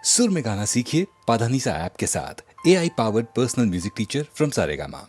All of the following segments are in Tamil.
सुर में गाना सीखिए पाधानीसा ऐप के साथ। AI powered personal music teacher from Saregama.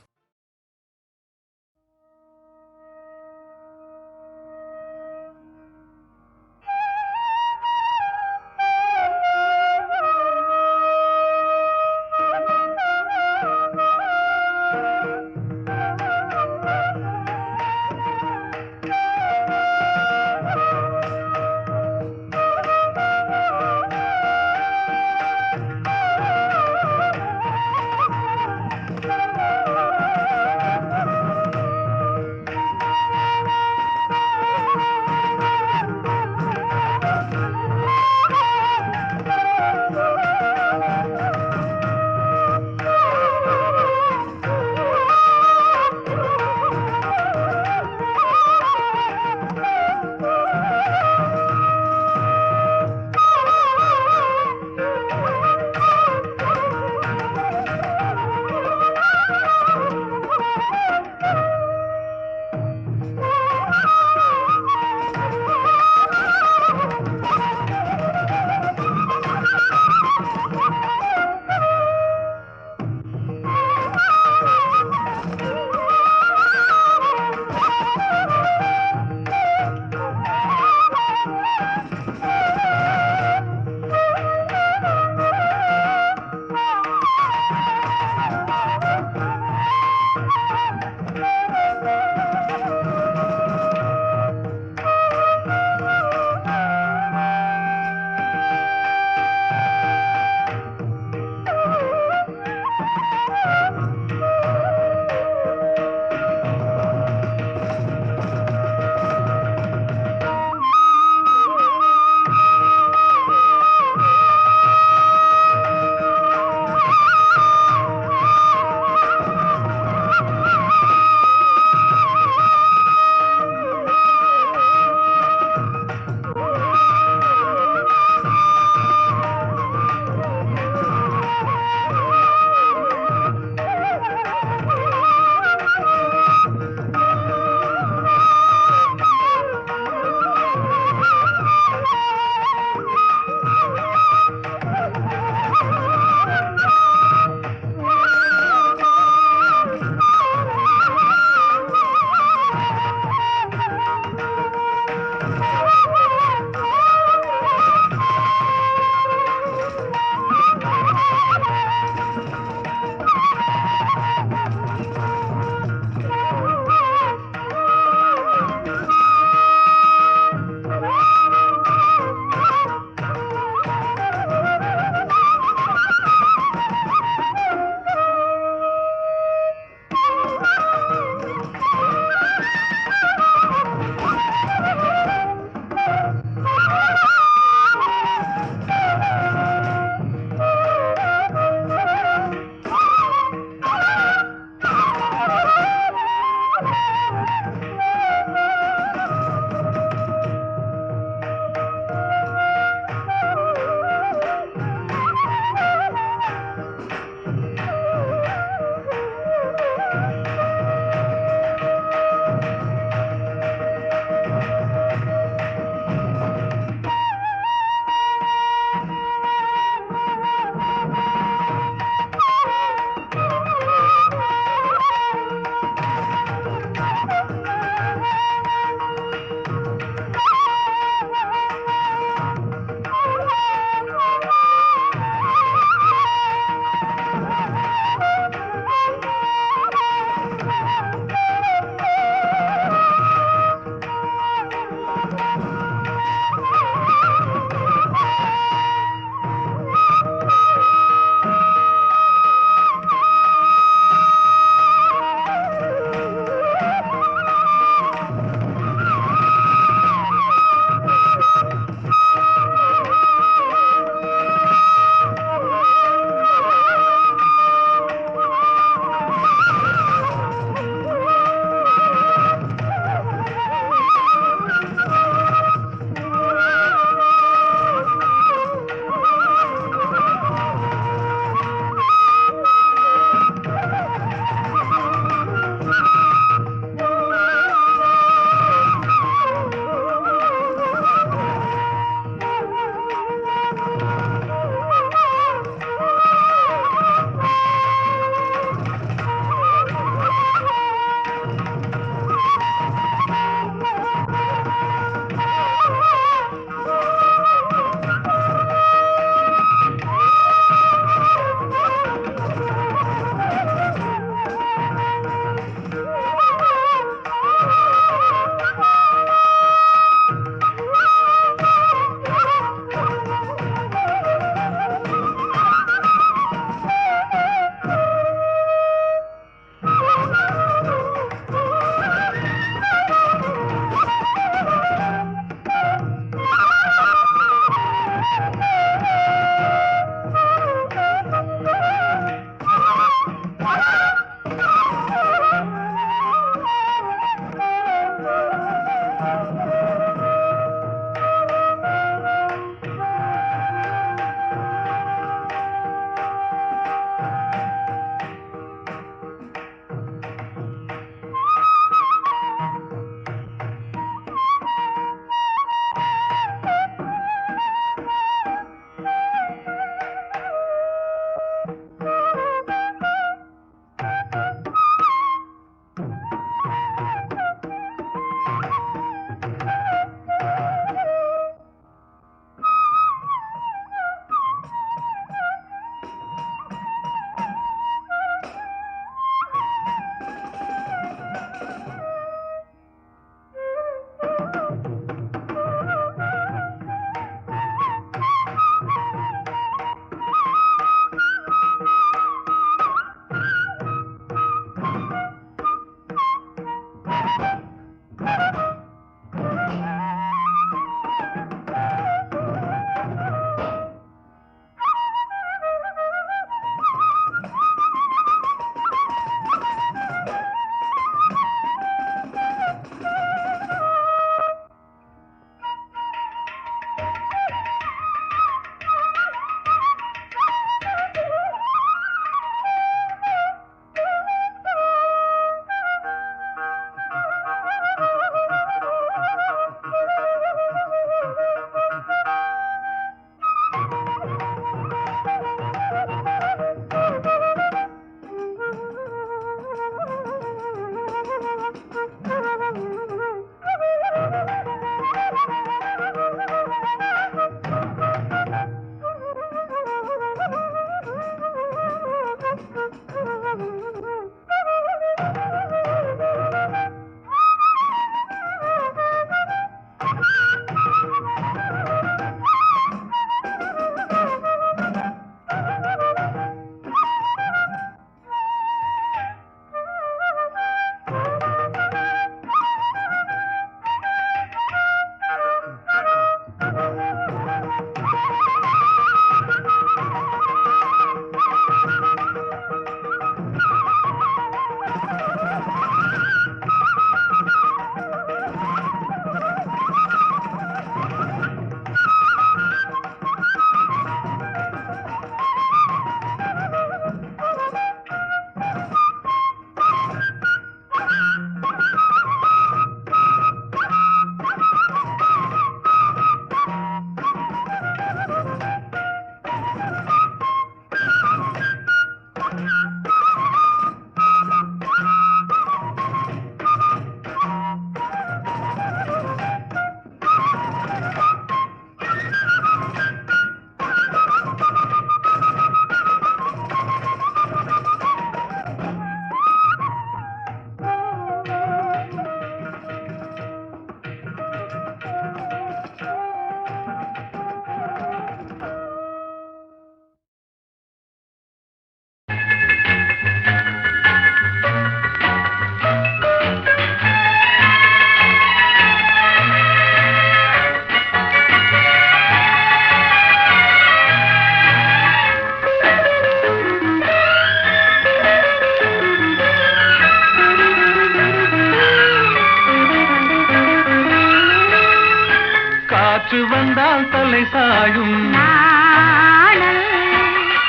சாயும்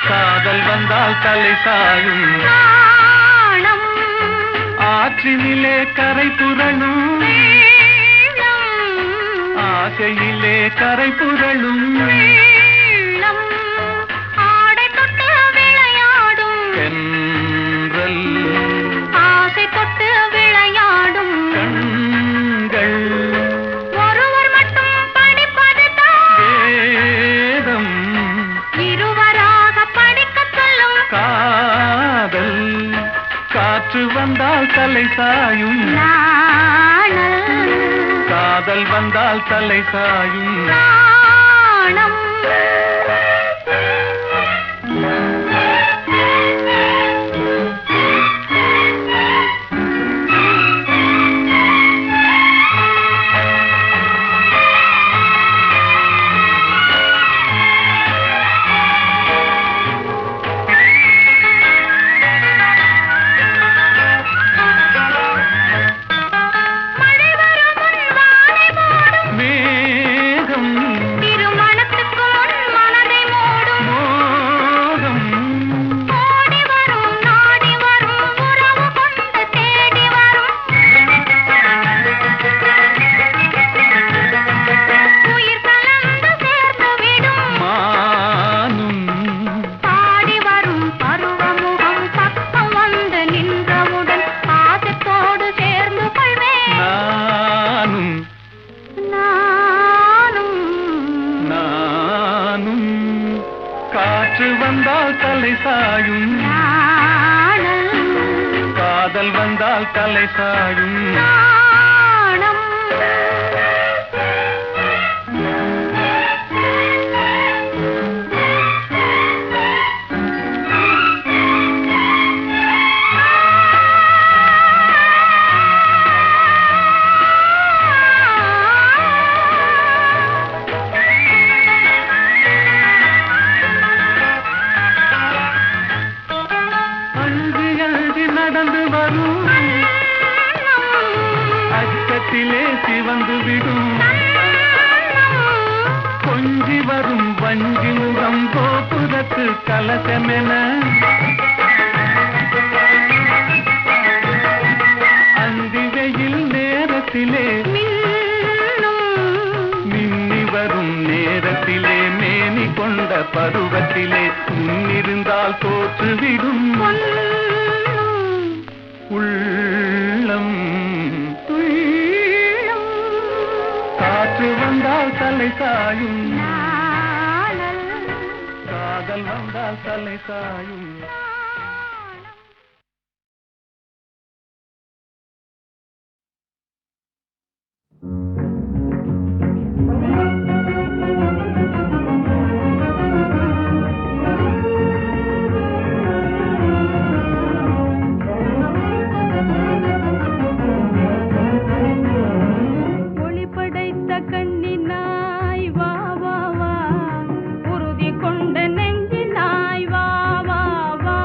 காதல் வந்தால் தலை சாயும் ஆற்றினிலே கரை புரளும் ஆசையிலே கரை புரளும் ஆடை தொட்டு விளையாடும் தென்றல் ஆசை தொட்டு விளையாடும் கண்கள் ஒருவர் மட்டும் படிப்பதுதான் வேதம் இருவராக படிக்கச் சொல்லும் காதல் காற்று வந்தால் தலை சாயும் காதல் வந்தால் தலை சாயும் நாணம் காற்று வந்தால் தலை சாயும் காதல் வந்தால் தலை சாயும் நடந்து வரும் அச்சத்திலே சிவந்து விடும் கொஞ்சி வரும் வஞ்சி முகம் கோபுரத்து கலசமென அந்தி வெயில் நேரத்திலே மின்னி வரும் நேரத்திலே மேனி கொண்ட பருவத்திலே முன்னிருந்தால் தோற்றுவிடும் உள்ளம் காற்று வந்தால் தலை சாயும் காதல் வந்தால் தலை சாயும் உறுதி கொண்ட நெஞ்சினாய் வா வா வா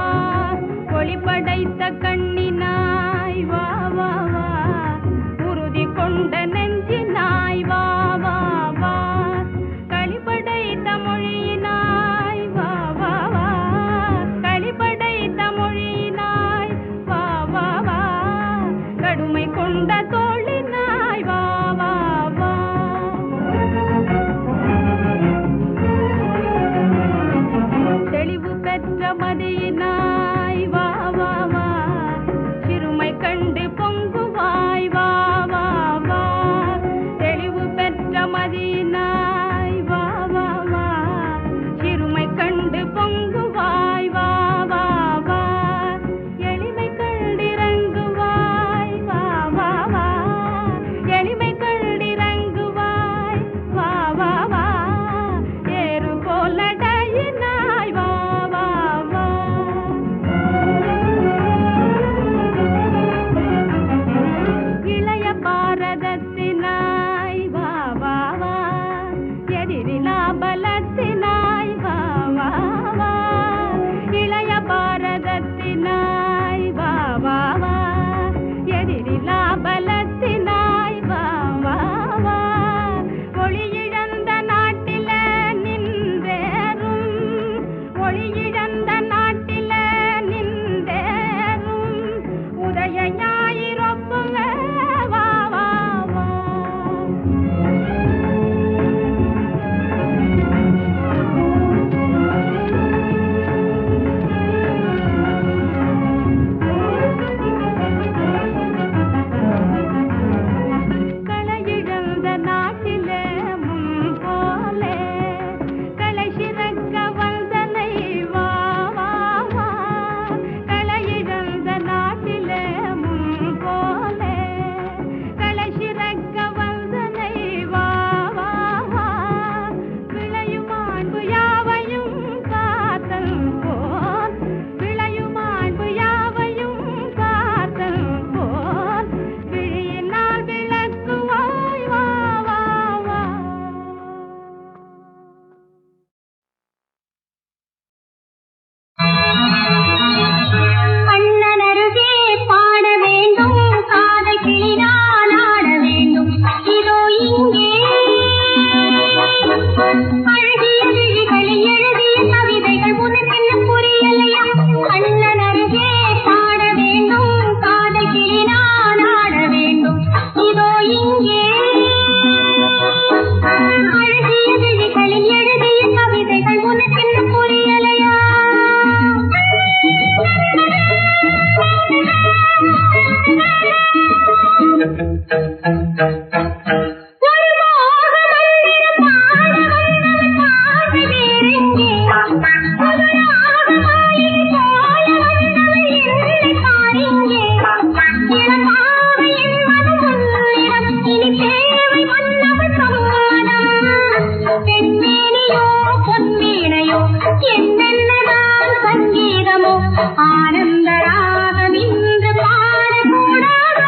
ஆனந்த ராகம் இன்று பாடக்கூடாதோ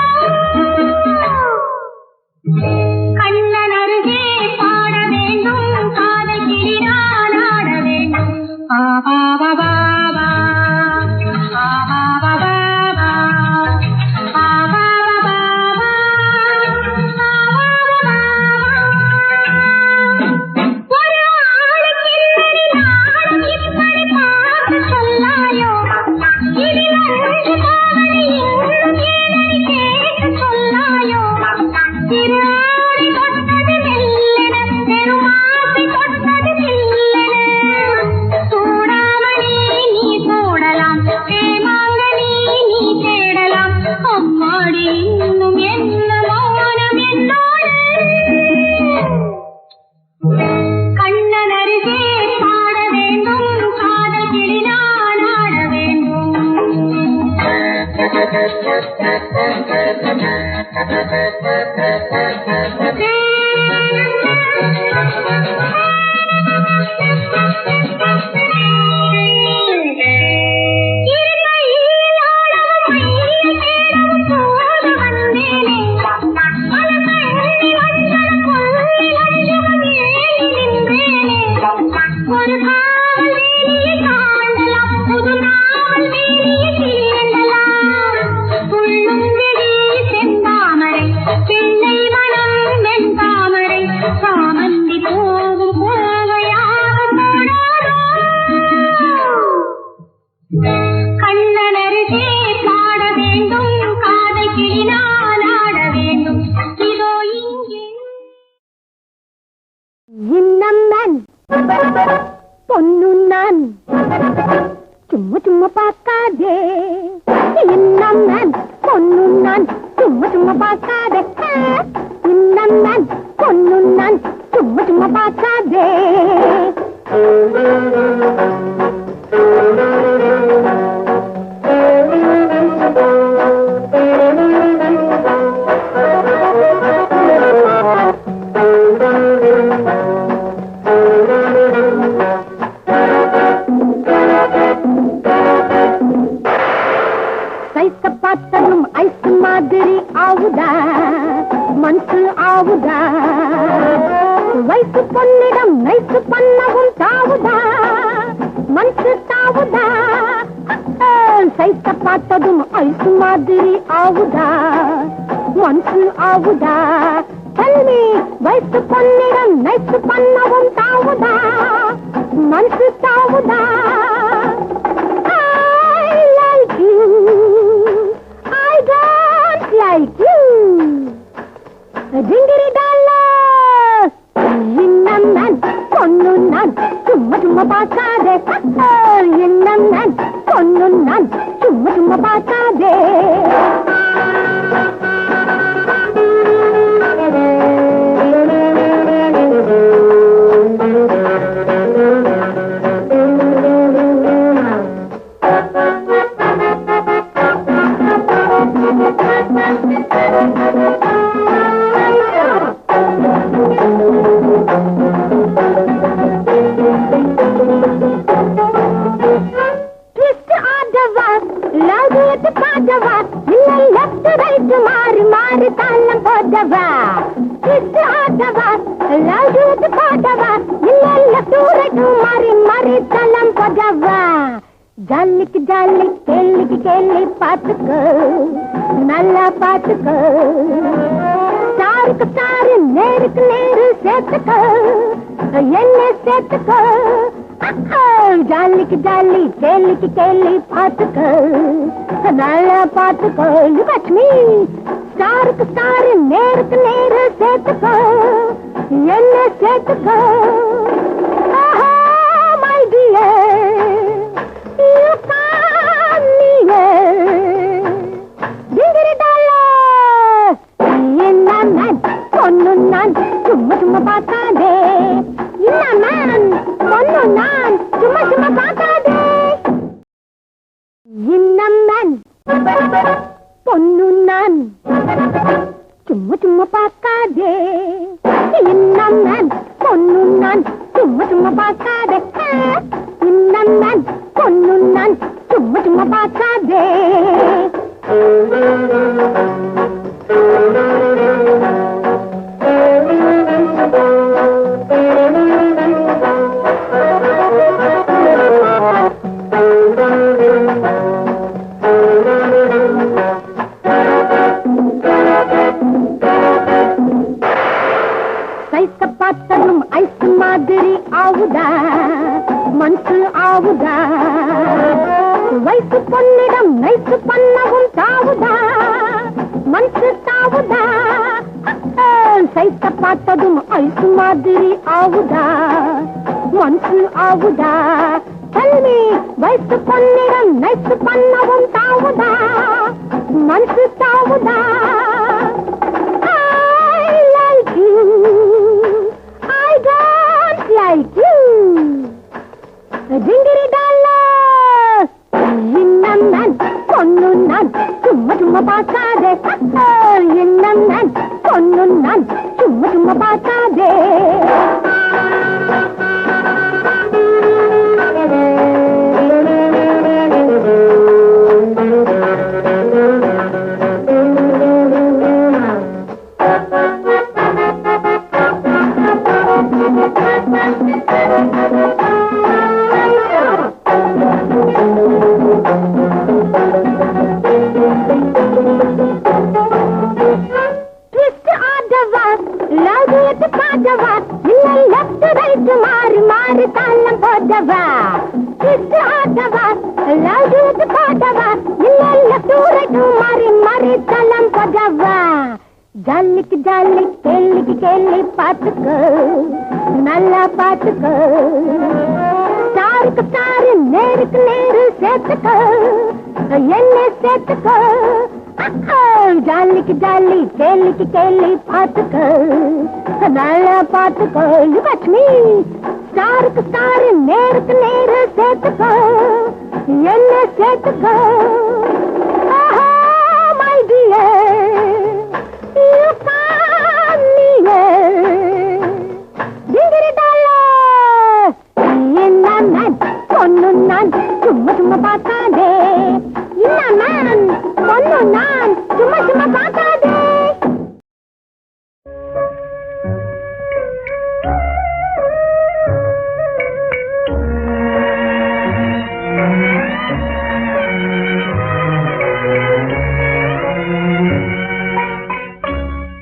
கண்ணன் அருகே பாட வேண்டும் காதல் கிளிதான் ஆட வேண்டும் சும்மா சும்மா பார்க்காதே இன்னும் நான் பொண்ணு நான் மனசு ஆவுதா வயசு பொன்னிடம் நைசு பண்ணவும் தாவுதா மனசு தாவுதா சைத்த பார்த்ததும் ஐசு மாதிரி ஆவுதா மனசு ஆவுதா தல்வி வயசு பொன்னிடம் நைசு பண்ணவும் தாவுதா மனசு தாவுதா I like you I don't like you Dingiri dollars இன்னம் நான் பொண்ணு நான் சும்மா சும்மா பார்க்காதே இன்னம் நான் பொண்ணு நான் சும்மா சும்மா பார்க்காதே மாறி தாளம் போட்டவா கிஸ் ஆட்டவா லவ் யூ பாட்டவா இல்ல தூரட்டு மாறி மாறி தாளம் போட்டவா ஜல்லிக்கு ஜல்லி கேள்விக்கு கேள்வி பாத்துக்கோ நல்லா பாத்துக்கோ ஸ்டாருக்கு ஸ்டாரு நேருக்கு நேரு சேர்த்துக்கோ என்ன சேர்த்துக்கோ ஜல்லிக்கு ஜல்லி கேள்விக்கு கேள்வி பாத்துக்கோ நல்லா பாத்துக்கோ லட்சுமி ஸ்டாருக்கு ஸ்டாரு நேருக்கு நேரு சேர்த்துக்கோ என்ன சேர்த்துக்கோ my dear you com near டிங்கிரி டாலர் என்ன நான் பொண்ணு நான் சும்மா சும்மா பார்க்காதே என்ன நான் பொண்ணு நான் சும்மா சும்மா பார்க்காதே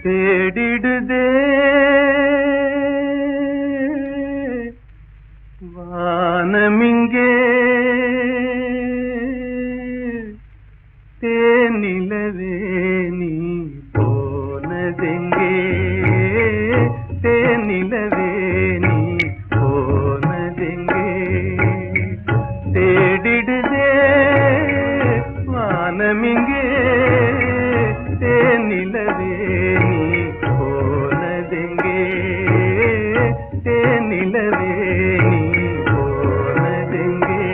தேடிடுதே வானமிங்கே தேனிலவே நீ போனதெங்கே தேனிலவே நீ போனதெங்கே தேடிடுதே வானமிங்கே தேனிலவே நீ போனதெங்கே தேனிலவே நீ போனதெங்கே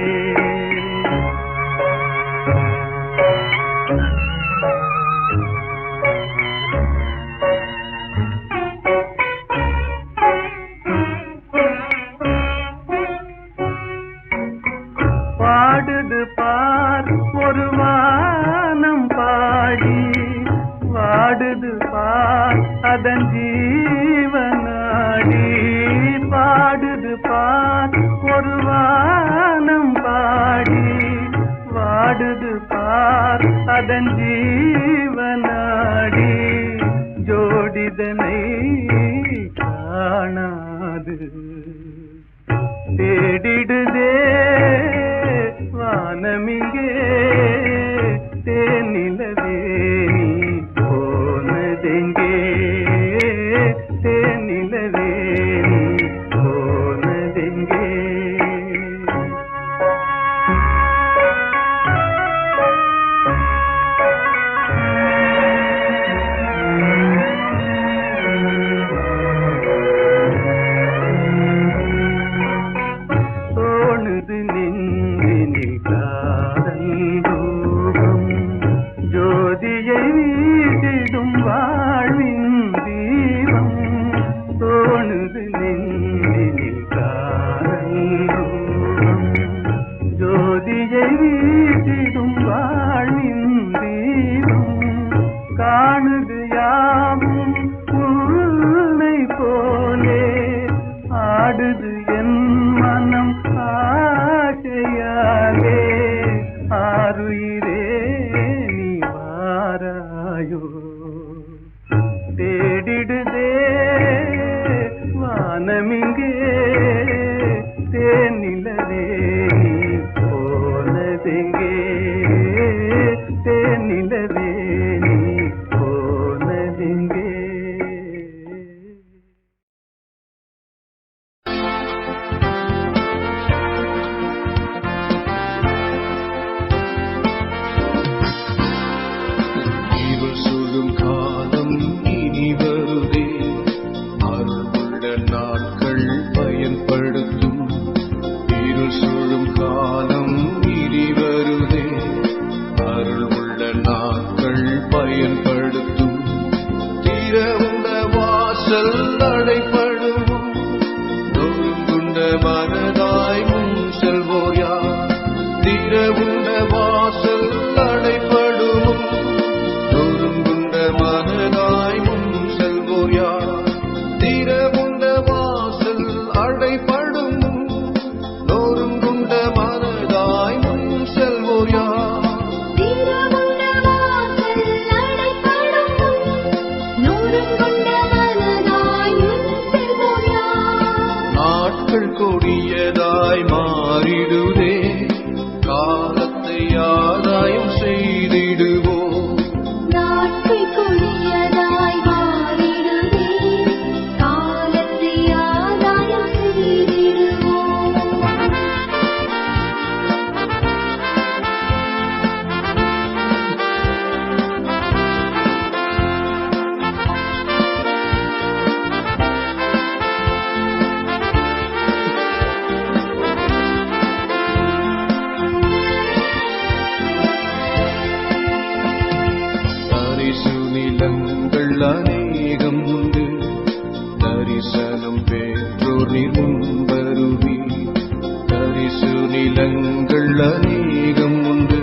பாடுது பார் ஒரு வானம் பாடி வாடுது பார் அதன் ஜீவனாடி பாடுது பார் ஒரு வானம் பாடி வாடுது பார் அதன் ஜீவனாடி ஜோடிதனை காணாது தேடிடுதே வானமிங்கே தேனிலவே நீ போனதெங்கே தேனிலவே நீ போனதெங்கே தோணுது நெஞ்சினில் காதல் ரூபம் ஜோதியை வீசிடும் வாழ்வின் தீபம் தோணுது நெஞ்சினில் காதல் ரூபம் ஜோதியை வீசிடும் வாழ்வின் தீபம் காணுது யாவும் உன்னை போலே ஆடுது என் மனம் ஆசையாலே ஆருயிரே நீ வாராயோ தேடிடுதே வானமிங்கே தேனிலவே திறவுண்ட வாசல் அடைபடும் நொறுங்குண்ட மனதாய் முன் செல்வோர் யார் திறவுண்ட வாசல் அடைபடும் நொறுங்குண்ட மனதாய் முன் செல்வோர் யார் நாட்கள் கொடியதாய் மாறிடுதே காலத்தை ஆதாயம் செய்திடுவோம் நாட்கள் கொடியதாய் மாறிடுதே காலத்தை ஆதாயம் செய்திடுவோம் தரிசு நிலங்கள் அநேகம் உண்டு தரிசனம் பெற்றோர் முன்பருவி தரிசு நிலங்கள் அநேகம் உண்டு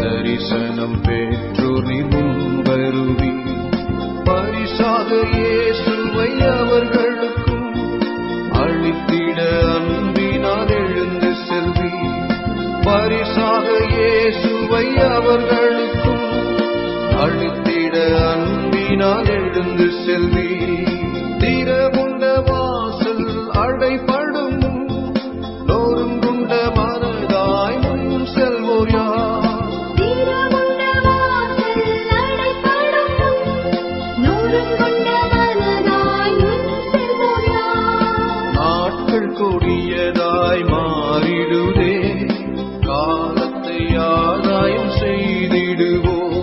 தரிசனம் பெற்றோர் முன்பருவி பரிசாக இயேசுவை அவர்களுக்கும் அழித்திட அன்பினால் எழுந்து செல்வி பரிசாக இயேசுவை அவர்களுக்கும் அழித்திட அன்பினால் எழுந்து செல்வி திறவுண்ட வாசல் அடைபடும் நொறுங்குண்ட மனதாய் முன் செல்வோர் யார் நாட்கள் கொடியதாய் மாறிடுதே காலத்தை ஆதாயம் செய்திடுவோம்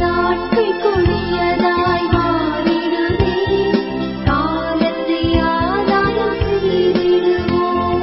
நாட்கள் கொடியதாய் மாறிடுதே காலத்தை ஆதாயம் செய்திடுவோம்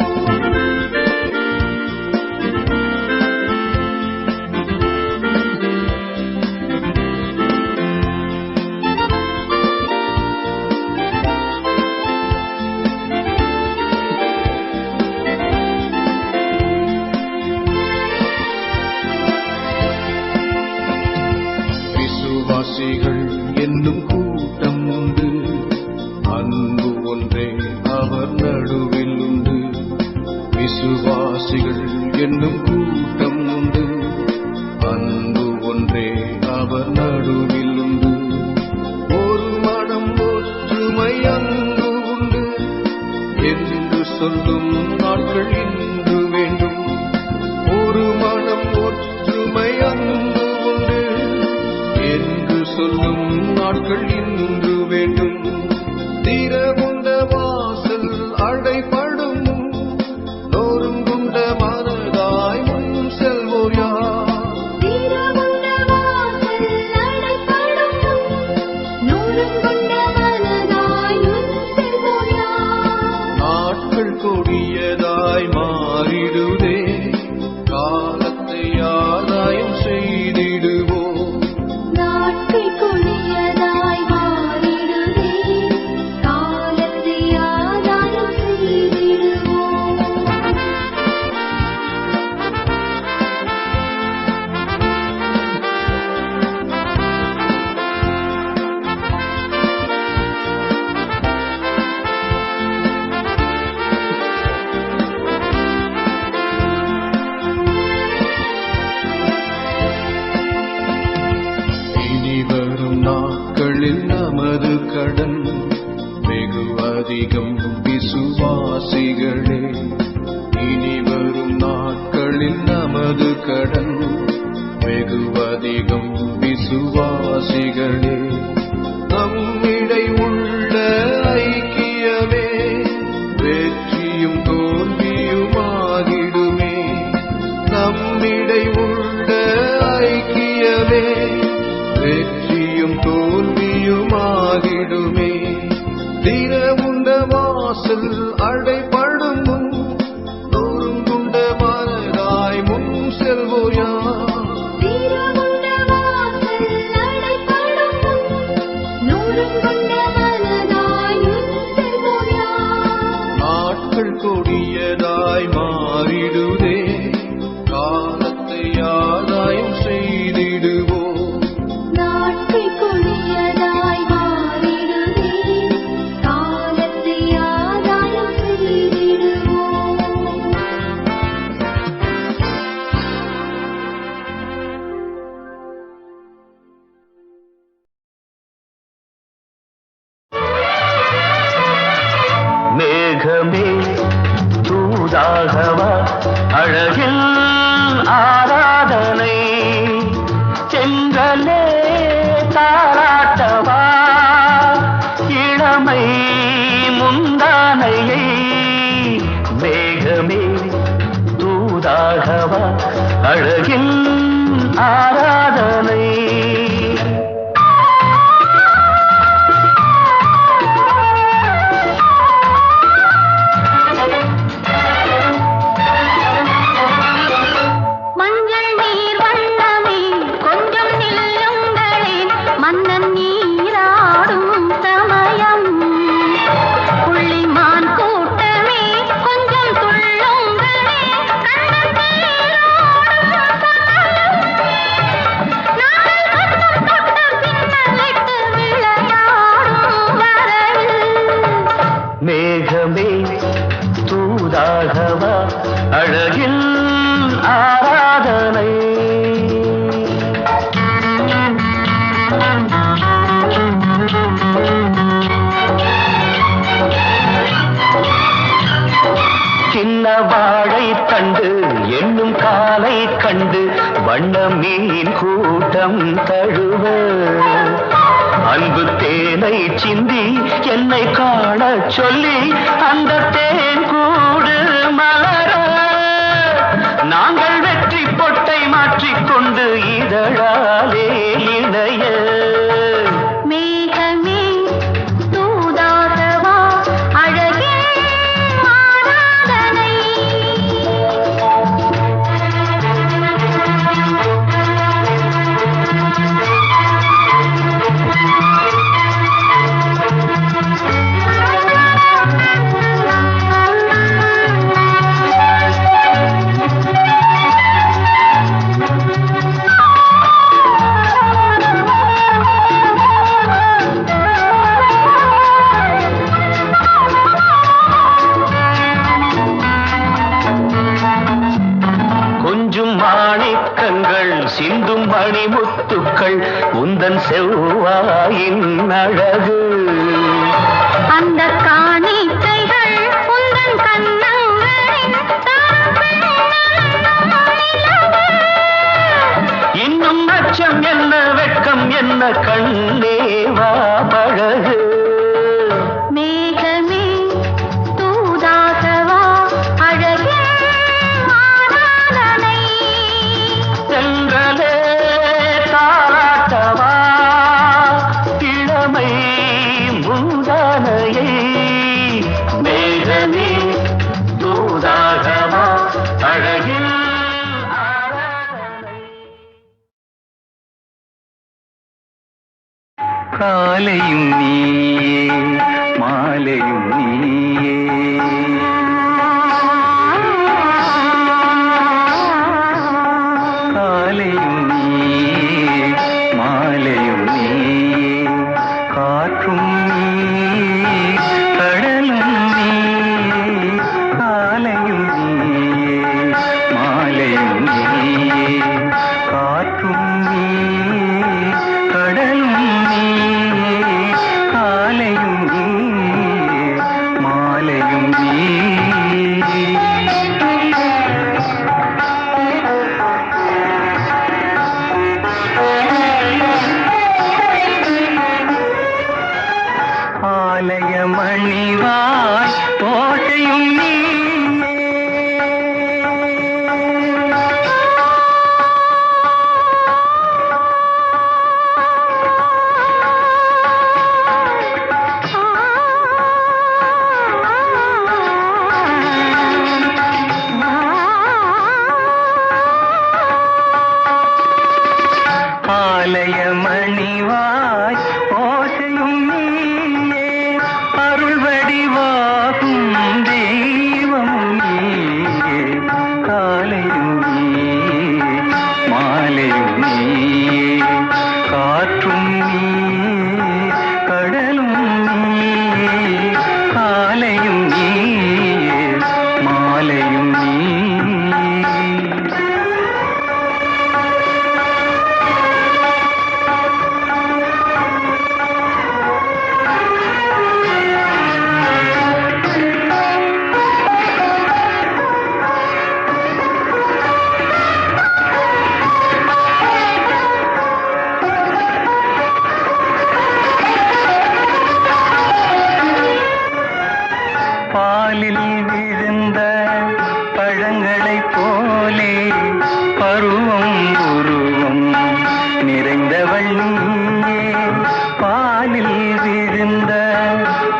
விசுவாசிகள் என்னும் கூட்டம் உண்டு அன்பு ஒன்றே அவர் நடுவில் உண்டு விசுவாசிகள் என்னும் கூட்டம் உண்டு அன்பு ஒன்றே அவர் நடுவில் உண்டு ஒரு மனம் ஒற்றுமை அன்பு உண்டு என்று சொல்லும் நாட்கள் இன்று வேண்டும் ஒரு மனம் ஒற்றுமை அன்பு உண்டு என்று சொல்லும் நாட்கள் இன்று வேண்டும் திறவுண்ட வாசல் அடைபடும் நொறுங்குண்ட மனதாய் முன் செல்வோர் யார் நாட்கள் கொடியதாய் மாறிடுதே காலத்தை ஆதாயம் செய்திடுவோம் நாட்கள் கொடியதாய் மாறிடுதே காலத்தை ஆதாயம் செய்திடுவோம் இனி வரும் நாட்களில் நமது கடன் வெகு அதிகம் விசுவாசிகளே இனி வரும் நாட்களில் நமது கடன் வெகு அதிகம் விசுவாசிகளே நம்மிடை உள்ள ஐக்கியமே வெற்றியும் தோல்வியுமாகிடுமே நம்மிடை உள்ள ஐக்கியமே வெற்றியும் தோல்வியுமாகிடுமே திறவுண்ட வாசல் அடைபடும் நொறுங்குண்ட மனதாய் முன் செல்வோர் யார் திறவுண்ட வாசல் அடைபடும் அழகில் ஆராதனை செங்கலே தாராட்டவா இளமை முந்தானையை மேகமே தூதாகவா அழகில் ஆராதனை மேகமே தூதாகவா அழகில் ஆராதனை சின்ன வாழை தண்டு என்னும் காலை கண்டு வண்ண மீன் கூட்டம் தழுவ அன்பு தேனை சிந்தி என்னை காண சொல்லி அந்த தேன் கூடு மலர நாங்கள் வெற்றி பொட்டை மாற்றிக்கொண்டு இதழாலே இணைய மேகமே தூதாகவா அழகில் ஆராதனை கொஞ்சும் மாணிக்கங்கள் சிந்தும் மணிமுத்துக்கள் உந்தன் செவ்வாயின் அழகு அந்த காணிக்கைகள் உந்தன் கண்ணங்களின் இன்னும் அச்சம் என்ன வெட்கம் என்ன கண்ணேவா பழகு மேகமே தூதாகவா அழகில் ஆராதனை செங்கலே தாராட்டவா இளமை முந்தானையை மேகமே தூதாகவா அழகில் ஆராதனை காலையும் நீயே மாலையும் நீயே காலையும் நீயே மாலையும் நீயே காற்றும் நீயே கடலும் நீயே காலையும் நீயே மாலையும் நீயே காற்றும் நீயே கடலும் நீயே போலே பருவம் உருவம் நிறைந்தவள் நீயே பாலில் விழுந்த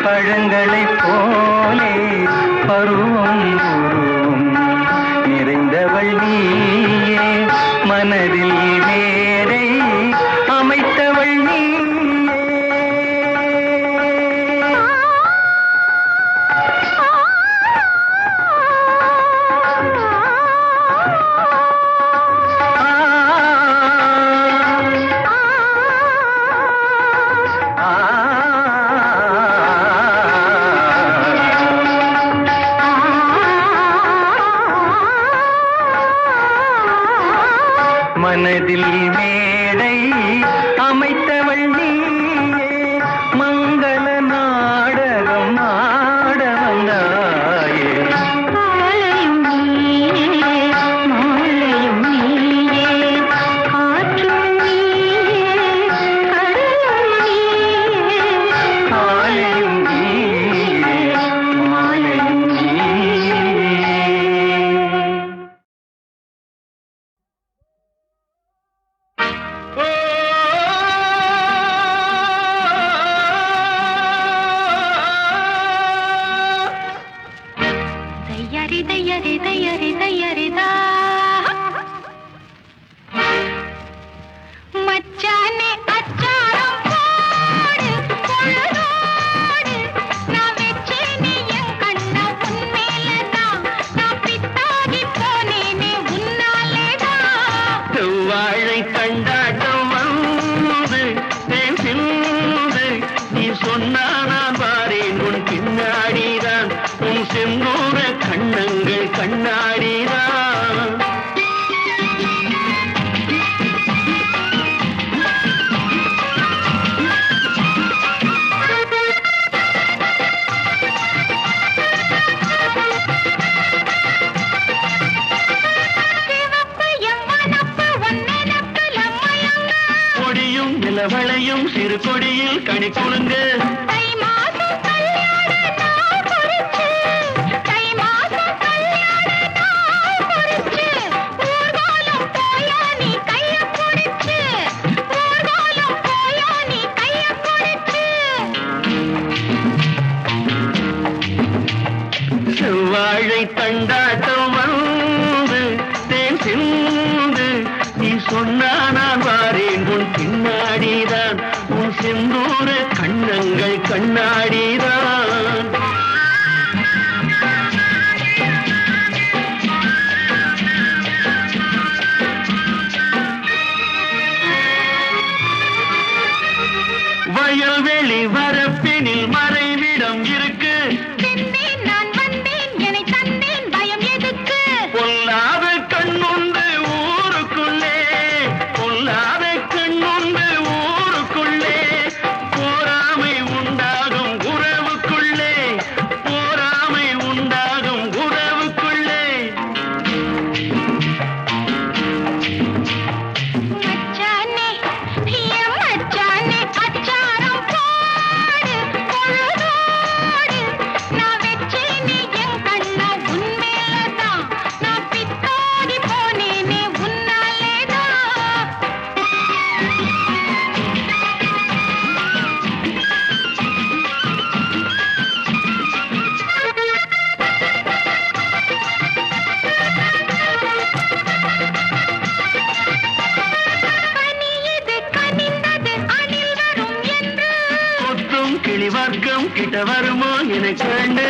பழங்களைப் போலே பருவம் உருவம் நிறைந்தவள் நீயே மனதில் வேரை அமைத்தவள் நீயே மனதில் மேடை அமைத்தவள் நீயே மங்கள நாடகம் ஆட வந்தாயே காலையும் நீயே மாலையும் நீயே காற்றும் நீயே கடலும் நீயே காலையும் நீயே மாலையும் நீயே தையரி தையரி தையரி தையரிதா மச்சானே அச்சாரம் போடு பொழுதோடு நான் வெச்சேனே என் கண்ண உன்மேலதான் நான் பித்தாகி போனேனே உன்னாலேதான் செவ்வாழை கண்டாட்டம் வந்து தேன் சிந்து நீ சொன்னா நான் பாரேன் உன் பின்னாடிதான் உன் செந்தூர கண்ணங்கள் கண்ணாடிதான் சிவப்பு என் மனப்பு உன் நினைப்புல மயங்க கொடியும் நிலவளையும் சிறு கொடியில் கனி குலுங்க தை மாசம் கல்யாண நாள் குறிச்சு தை மாசம் கல்யாண நாள் குறிச்சு ஊர்வலம் போயா நீ கைய பிடிச்சு ஊர்வலம் போயா நீ கைய பிடிச்சு செவ்வாழை தண்டாட்டம் வந்து தேன் சிந்து நீ சொன்னா நான் வாரேன் உன் பின்னாடிதான் உன் செந்தூர கண்ணங்கள் கண்ணாடிதான் வயல்வெளி வரப்பினில் மறைவிடம் இருக்கு சென்றேன் நான் வந்தேன் என்னை தந்தேன் பயம் எதுக்கு பொல்லாத கண்ணுண்டு ஊருக்குள்ளே பொல்லாத கண்ணுண்டு ஊருக்குள்ளே போராமை உண்டாகும் உறவுக்குள்ளே போராமை உண்டாகும் உறவுக்குள்ளே மச்சானே என் மச்சானே அச்சாரம் போடு பொழுதோடு நான் வெச்சேனே என் கண்ண உன்மேலதான் நான் பித்தாகி போனேனே உன்னாலேதான் கனியது கனிந்தது அணில் வரும் என்று கொத்தும் கிளி வர்க்கம் கிட்ட வருமோ எனக்கு கண்டு